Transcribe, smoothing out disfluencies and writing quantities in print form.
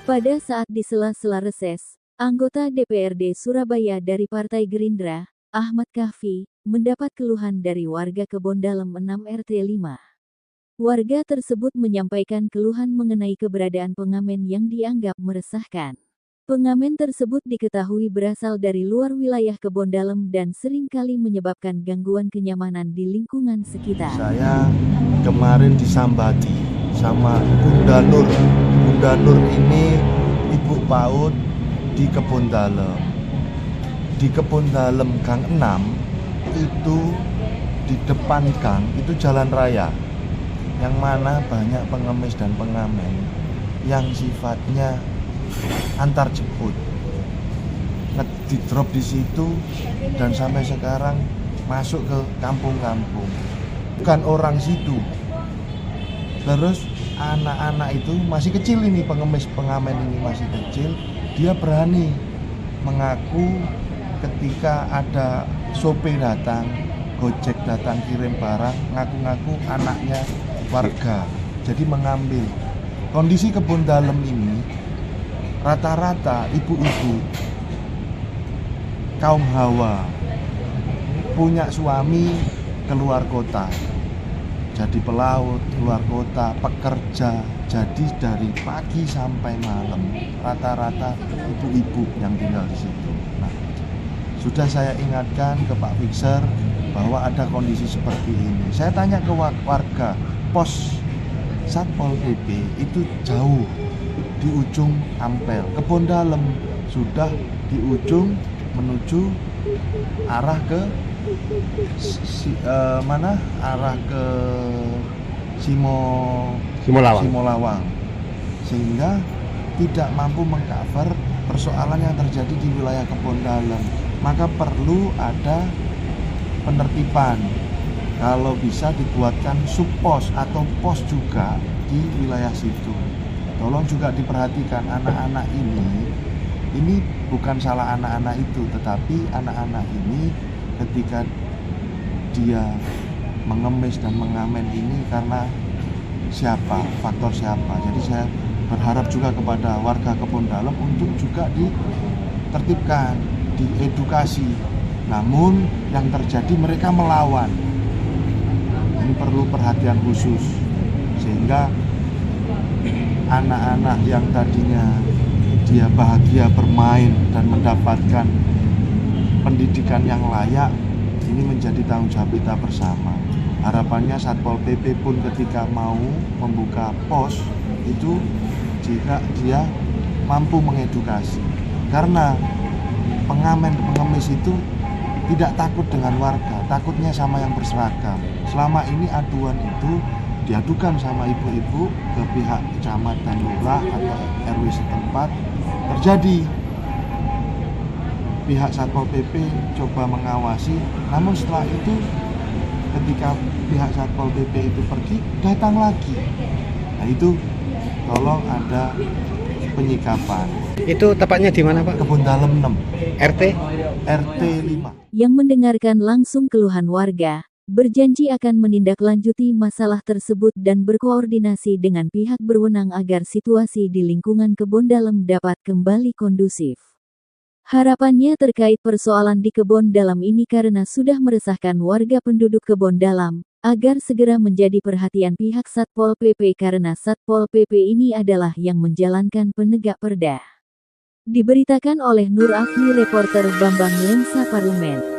Pada saat di sela-sela reses, anggota DPRD Surabaya dari Partai Gerindra, Ahmad Kahfi, mendapat keluhan dari warga Kebondalam 6 RT 5. Warga tersebut menyampaikan keluhan mengenai keberadaan pengamen yang dianggap meresahkan. Pengamen tersebut diketahui berasal dari luar wilayah Kebondalam dan seringkali menyebabkan gangguan kenyamanan di lingkungan sekitar. Saya kemarin disambati sama Bunda Nur. Bunda Nur ini ibu PAUD di Kebondalam. Di Kebondalam Gang 6 itu di depan gang itu jalan raya, yang mana banyak pengemis dan pengamen yang sifatnya antar jemput, di drop di situ dan sampai sekarang masuk ke kampung-kampung. Bukan orang situ. Terus anak-anak itu masih kecil, ini pengemis pengamen ini masih kecil, dia berani mengaku ketika ada sopir datang, Gojek datang kirim barang, ngaku-ngaku anaknya warga, jadi mengambil. Kondisi Kebondalam ini rata-rata ibu-ibu kaum hawa punya suami keluar kota, jadi pelaut keluar kota, pekerja. Jadi dari pagi sampai malam rata-rata ibu-ibu yang tinggal di situ. Nah, sudah saya ingatkan ke Pak Fixer bahwa ada kondisi seperti ini. Saya tanya ke warga, pos Satpol PP itu jauh di ujung Ampel. Kebondalam sudah di ujung menuju arah ke arah ke Simolawang, sehingga tidak mampu mengcover persoalan yang terjadi di wilayah Kebondalam. Maka perlu ada penertiban. Kalau bisa dibuatkan subpos atau pos juga di wilayah situ. Tolong juga diperhatikan anak-anak ini bukan salah anak-anak itu, tetapi anak-anak ini ketika dia mengemis dan mengamen ini karena siapa, faktor siapa. Jadi saya berharap juga kepada warga Kebondalam untuk juga ditertibkan, diedukasi. Namun yang terjadi mereka melawan. Ini perlu perhatian khusus, sehingga anak-anak yang tadinya dia bahagia bermain dan mendapatkan pendidikan yang layak, ini menjadi tanggung jawab kita bersama. Harapannya Satpol PP pun ketika mau membuka pos itu jika dia mampu mengedukasi, karena pengemis itu tidak takut dengan warga, takutnya sama yang berseragam. Selama ini aduan itu diadukan sama ibu-ibu ke pihak camat dan lurah atau RW setempat. Terjadi pihak Satpol PP coba mengawasi, namun setelah itu ketika pihak Satpol PP itu pergi, datang lagi. Nah itu tolong ada penyikapan. Itu tepatnya di mana, Pak? Kebondalam 6 RT 5. Yang mendengarkan langsung keluhan warga, berjanji akan menindaklanjuti masalah tersebut dan berkoordinasi dengan pihak berwenang agar situasi di lingkungan Kebondalam dapat kembali kondusif. Harapannya terkait persoalan di Kebondalam ini karena sudah meresahkan warga penduduk Kebondalam, agar segera menjadi perhatian pihak Satpol PP karena Satpol PP ini adalah yang menjalankan penegak perda. Diberitakan oleh Nur Afni, reporter Bambang Lensa Parlemen.